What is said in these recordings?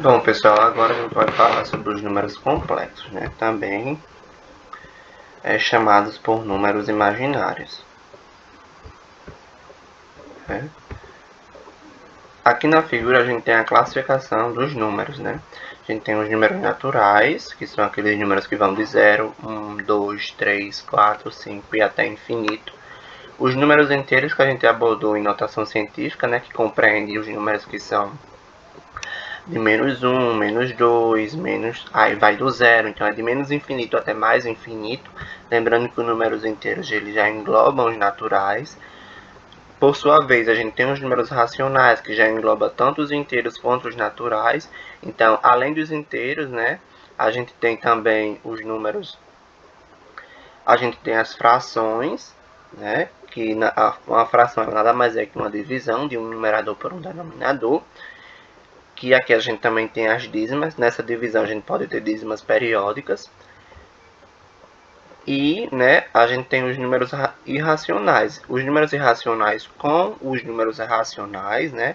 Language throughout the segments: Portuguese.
Bom, pessoal, agora a gente vai falar sobre os números complexos, né? Também chamados por números imaginários. Né? Aqui na figura a gente tem a classificação dos números, né? A gente tem os números naturais, que são aqueles números que vão de 0, 1, 2, 3, 4, 5 e até infinito. Os números inteiros que a gente abordou em notação científica, né? Que compreende os números que são de menos 1, menos 2, menos... aí vai do zero, então é de menos infinito até mais infinito. Lembrando que os números inteiros eles já englobam os naturais. Por sua vez, a gente tem os números racionais, que já engloba tanto os inteiros quanto os naturais. Então, além dos inteiros, né, a gente tem também os números... A gente tem as frações, né, que uma fração nada mais é que uma divisão de um numerador por um denominador. Que aqui a gente também tem as dízimas. Nessa divisão a gente pode ter dízimas periódicas. E, né, a gente tem os números irracionais. Os números irracionais com os números racionais, né,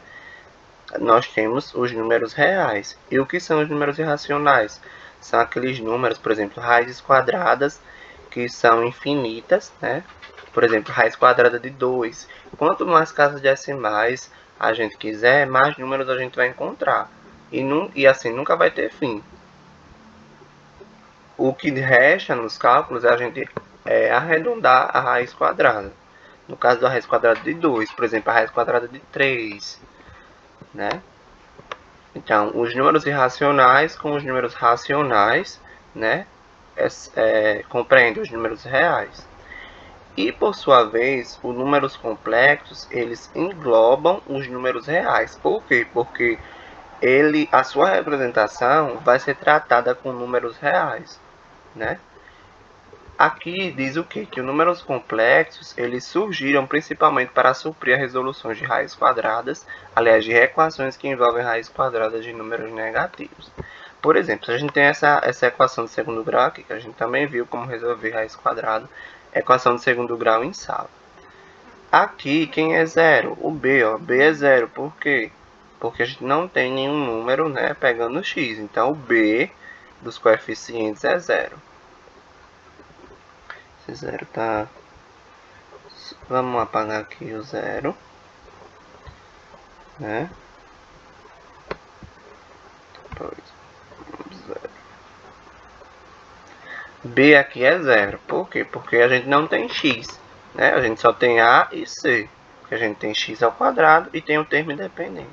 nós temos os números reais. E o que são os números irracionais? São aqueles números, por exemplo, raízes quadradas, que são infinitas, né? Por exemplo, raiz quadrada de 2. Quanto mais casas decimais a gente quiser, mais números a gente vai encontrar. E assim, nunca vai ter fim. O que resta nos cálculos é a gente arredondar a raiz quadrada. No caso da raiz quadrada de 2, por exemplo, a raiz quadrada de 3, né? Então, os números irracionais com os números racionais, né? Compreendem os números reais. E, por sua vez, os números complexos, eles englobam os números reais. Por quê? Porque a sua representação vai ser tratada com números reais, né? Aqui diz o quê? Que os números complexos, eles surgiram principalmente para suprir as resoluções de raízes quadradas, aliás, de equações que envolvem raízes quadradas de números negativos. Por exemplo, se a gente tem essa equação de segundo grau aqui, que a gente também viu como resolver raiz quadrada, equação de segundo grau em sala. Aqui, quem é zero? O B, ó. B é zero. Por quê? Porque a gente não tem nenhum número, né, pegando x. Então, o B dos coeficientes é zero. Esse zero tá... Vamos apagar aqui o zero, né? Depois, zero. B aqui é zero. Por quê? Porque a gente não tem x, né? A gente só tem A e C. Porque a gente tem x ao quadrado e tem o termo independente.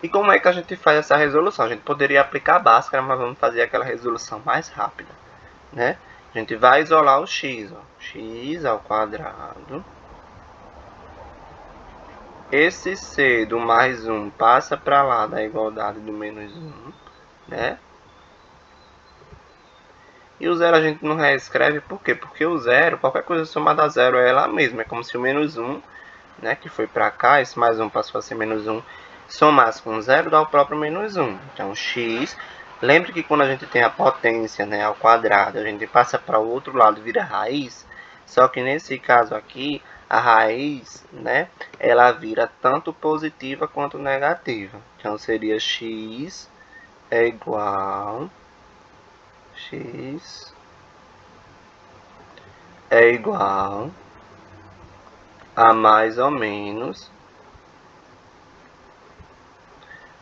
E como é que a gente faz essa resolução? A gente poderia aplicar a Bhaskara, mas vamos fazer aquela resolução mais rápida, né? A gente vai isolar o x, ó. X ao quadrado. Esse C do mais 1 passa para lá da igualdade do menos 1, né? E o zero a gente não reescreve, por quê? Porque o zero, qualquer coisa somada a zero é ela mesma. É como se o menos 1, né, que foi para cá, esse mais 1 passou a ser menos 1, somasse com zero dá o próprio menos 1. Então, x... Lembre que quando a gente tem a potência, né, ao quadrado, a gente passa para o outro lado e vira raiz. Só que nesse caso aqui, a raiz, né, ela vira tanto positiva quanto negativa. Então, seria x é igual... x é igual a mais ou menos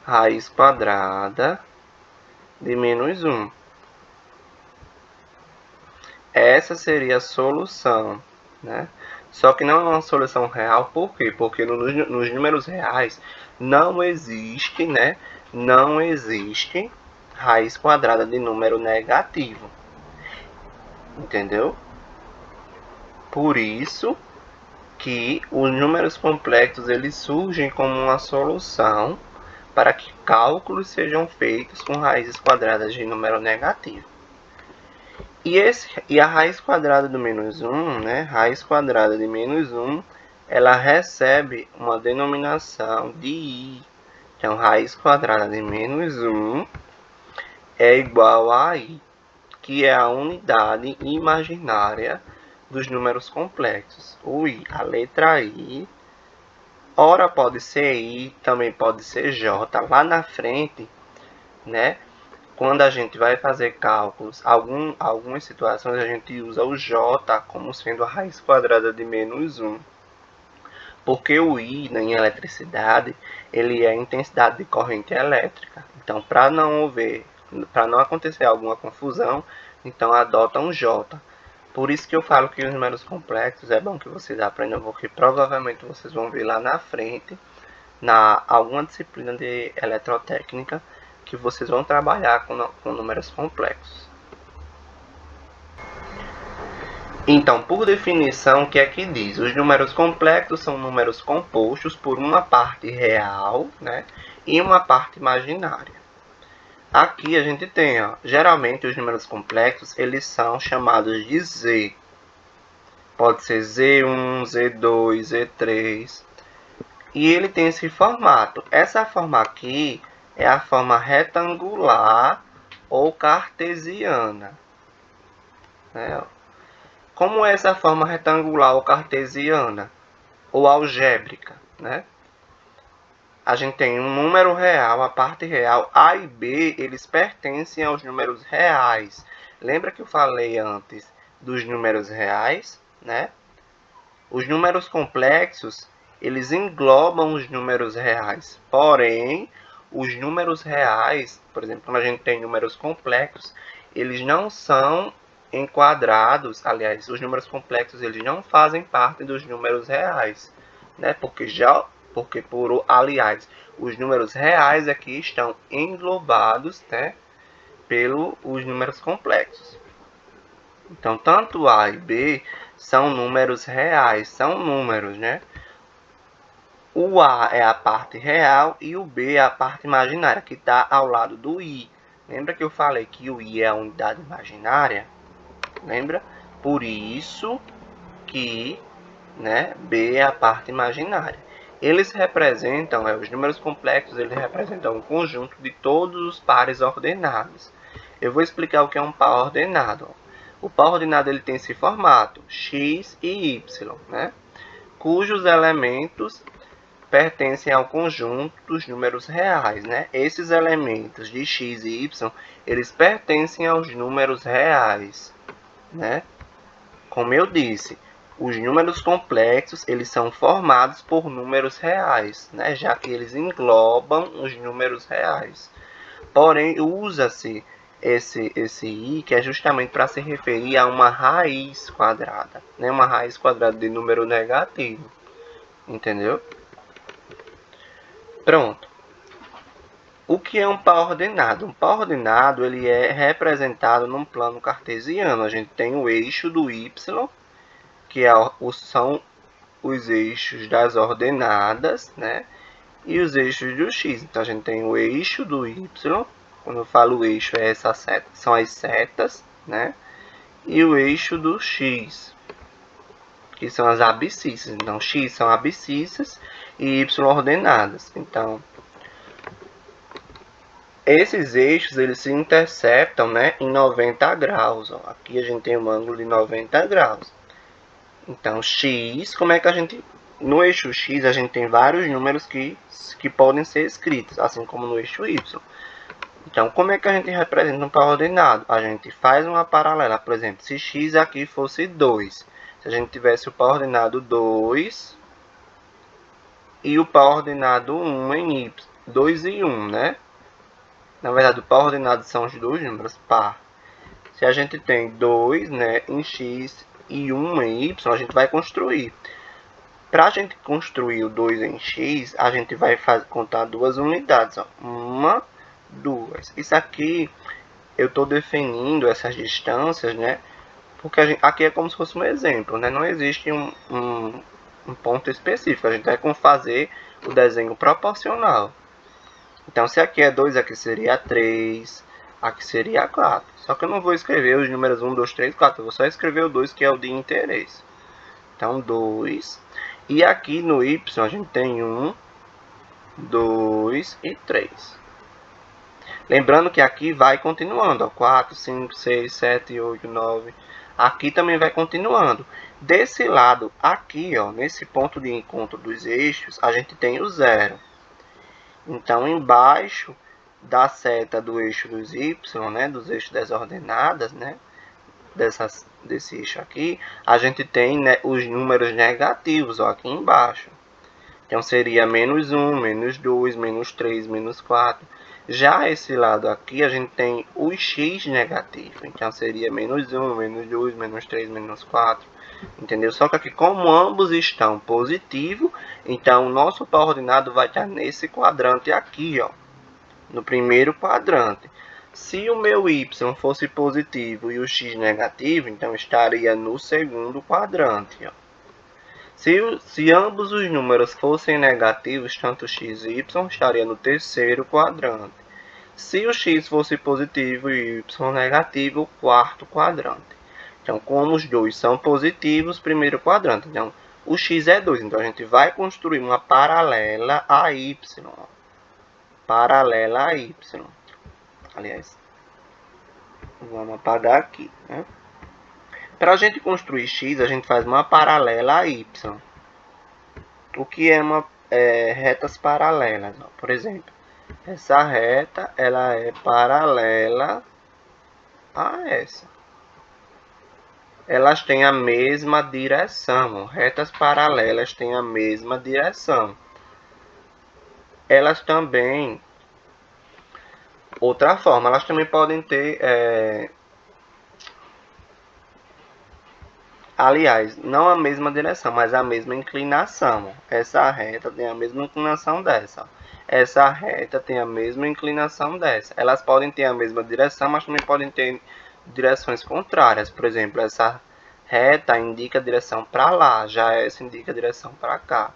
raiz quadrada de menos 1. Essa seria a solução, né? Só que não é uma solução real, por quê? Porque nos números reais não existe, né? Não existe raiz quadrada de número negativo. Entendeu? Por isso que os números complexos eles surgem como uma solução para que cálculos sejam feitos com raízes quadradas de número negativo. E a raiz quadrada do menos 1, né? Raiz quadrada de menos 1, ela recebe uma denominação de i. Então, raiz quadrada de menos 1 é igual a i, que é a unidade imaginária dos números complexos. O i, a letra i, ora pode ser i, também pode ser j. Lá na frente, né? Quando a gente vai fazer cálculos, algumas situações a gente usa o j como sendo a raiz quadrada de menos 1. Porque o I, né, em eletricidade, ele é a intensidade de corrente elétrica. Então, para não acontecer alguma confusão, então adota um J. Por isso que eu falo que os números complexos é bom que vocês aprendam, porque provavelmente vocês vão ver lá na frente, na alguma disciplina de eletrotécnica, que vocês vão trabalhar com números complexos. Então, por definição, o que é que diz? Os números complexos são números compostos por uma parte real, né, e uma parte imaginária. Aqui a gente tem, ó, geralmente os números complexos, eles são chamados de Z. Pode ser Z1, Z2, Z3. E ele tem esse formato. Essa forma aqui é a forma retangular ou cartesiana, né? Como é essa forma retangular ou cartesiana ou algébrica, né? A gente tem um número real, a parte real, A e B, eles pertencem aos números reais. Lembra que eu falei antes dos números reais, né? Os números complexos, eles englobam os números reais. Porém, os números reais, por exemplo, quando a gente tem números complexos, eles não são enquadrados, aliás, os números complexos eles não fazem parte dos números reais, né? Aliás, os números reais aqui estão englobados, né, pelos números complexos. Então, tanto A e B são números reais, são números, né? O A é a parte real e o B é a parte imaginária, que está ao lado do I. Lembra que eu falei que o I é a unidade imaginária? Lembra? Por isso que, né, B é a parte imaginária. Eles representam, os números complexos, eles representam um conjunto de todos os pares ordenados. Eu vou explicar o que é um par ordenado. O par ordenado ele tem esse formato, x e y, né, cujos elementos pertencem ao conjunto dos números reais, né? Esses elementos de x e y, eles pertencem aos números reais, né? Como eu disse, os números complexos, eles são formados por números reais, né? Já que eles englobam os números reais. Porém, usa-se esse i, que é justamente para se referir a uma raiz quadrada, né? Uma raiz quadrada de número negativo, entendeu? Pronto. O que é um par ordenado? Um par ordenado ele é representado num plano cartesiano. A gente tem o eixo do y, que são os eixos das ordenadas, né? E os eixos do x. Então, a gente tem o eixo do y. Quando eu falo eixo, é essa seta, são as setas, né? E o eixo do x, que são as abscissas. Então, x são abscissas e y ordenadas. Então, esses eixos eles se interceptam, né, em 90 graus. Ó. Aqui a gente tem um ângulo de 90 graus. Então, x, como é que a gente... No eixo x a gente tem vários números que podem ser escritos, assim como no eixo y. Então, como é que a gente representa um par ordenado? A gente faz uma paralela. Por exemplo, se x aqui fosse 2. Se a gente tivesse o par ordenado 2 e o par ordenado 1 em y. 2 e 1, né? Na verdade, o par ordenado são os dois números par. Se a gente tem 2, né, em x e 1 em y, a gente vai construir. Para a gente construir o 2 em x, a gente vai contar duas unidades. Ó. 1, 2. Isso aqui, eu estou definindo essas distâncias, né? Porque aqui é como se fosse um exemplo, né? Não existe um ponto específico. A gente vai fazer o desenho proporcional. Então, se aqui é 2, aqui seria 3, aqui seria 4. Só que eu não vou escrever os números 1, 2, 3, 4. Eu vou só escrever o 2, que é o de interesse. Então, 2. E aqui no y, a gente tem 1, 2 e 3. Lembrando que aqui vai continuando. Ó, 4, 5, 6, 7, 8, 9. Aqui também vai continuando. Desse lado aqui, ó, nesse ponto de encontro dos eixos, a gente tem o 0. Então, embaixo da seta do eixo dos y, né, dos eixos das ordenadas, né, desse eixo aqui, a gente tem, né, os números negativos, ó, aqui embaixo. Então, seria menos 1, menos 2, menos 3, menos 4. Já esse lado aqui, a gente tem o x negativo. Então, seria menos 1, menos 2, menos 3, menos 4. Entendeu? Só que aqui, como ambos estão positivos, então o nosso pau ordenado vai estar nesse quadrante aqui, ó. No primeiro quadrante. Se o meu y fosse positivo e o x negativo, então estaria no segundo quadrante, ó. Se ambos os números fossem negativos, tanto x e y, estaria no terceiro quadrante. Se o x fosse positivo e o y negativo, o quarto quadrante. Então, como os dois são positivos, primeiro quadrante. Então, o x é 2. Então, a gente vai construir uma paralela a y. Paralela a y. Aliás, vamos apagar aqui, né? Para a gente construir x, a gente faz uma paralela a y. O que é retas paralelas? Ó. Por exemplo, essa reta ela é paralela a essa. Elas têm a mesma direção. Retas paralelas têm a mesma direção. Elas também, outra forma, elas também podem ter, aliás, não a mesma direção, mas a mesma inclinação. Essa reta tem a mesma inclinação dessa. Essa reta tem a mesma inclinação dessa. Elas podem ter a mesma direção, mas também podem ter direções contrárias. Por exemplo, essa reta indica a direção para lá, já essa indica a direção para cá.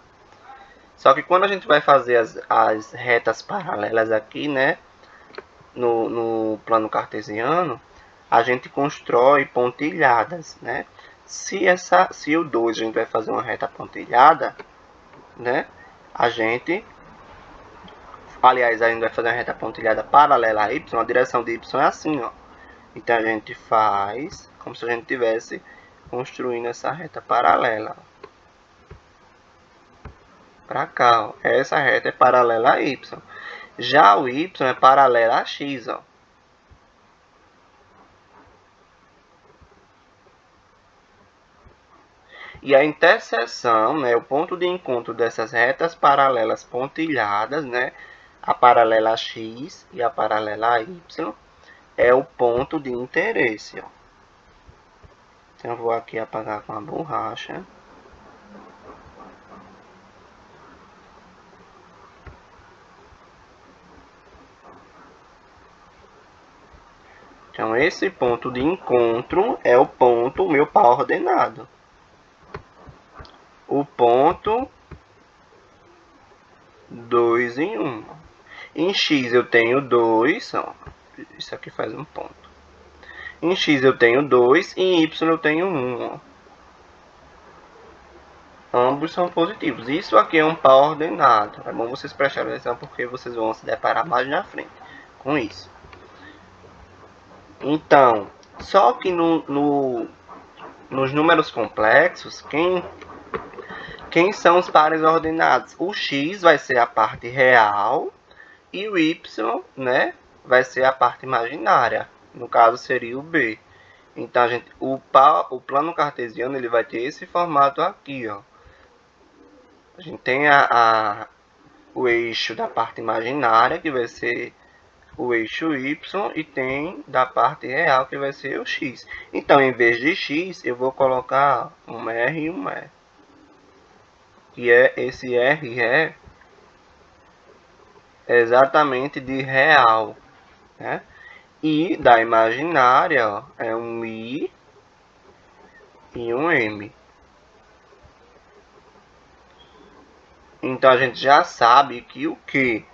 Só que quando a gente vai fazer as retas paralelas aqui, né, no plano cartesiano, a gente constrói pontilhadas, né? Se o 2 a gente vai fazer uma reta pontilhada, né? Aliás, a gente vai fazer uma reta pontilhada paralela a y, a direção de y é assim, ó. Então, a gente faz como se a gente estivesse construindo essa reta paralela. Para cá, ó. Essa reta é paralela a y. Já o y é paralela a x, ó. E a interseção, né, o ponto de encontro dessas retas paralelas pontilhadas, né, a paralela a x e a paralela a y, é o ponto de interesse. Ó. Então, eu vou aqui apagar com a borracha. Então, esse ponto de encontro é o ponto, meu pau ordenado. O ponto 2 em 1. Em x eu tenho 2, ó. Isso aqui faz um ponto. Em x eu tenho 2 e em y eu tenho 1. Ó. Ambos são positivos. Isso aqui é um par ordenado. É bom vocês prestarem atenção porque vocês vão se deparar mais na frente com isso. Então, só que nos números complexos, quem são os pares ordenados? O x vai ser a parte real e o y, né, vai ser a parte imaginária. No caso, seria o b. Então, o plano cartesiano ele vai ter esse formato aqui, ó. A gente tem o eixo da parte imaginária, que vai ser o eixo y, e tem da parte real, que vai ser o x. Então, em vez de x, eu vou colocar um R e um E. Que esse R é exatamente de real, né? E da imaginária, ó, é um I e um M. Então, a gente já sabe que o quê?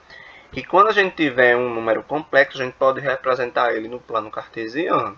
Que quando a gente tiver um número complexo, a gente pode representar ele no plano cartesiano.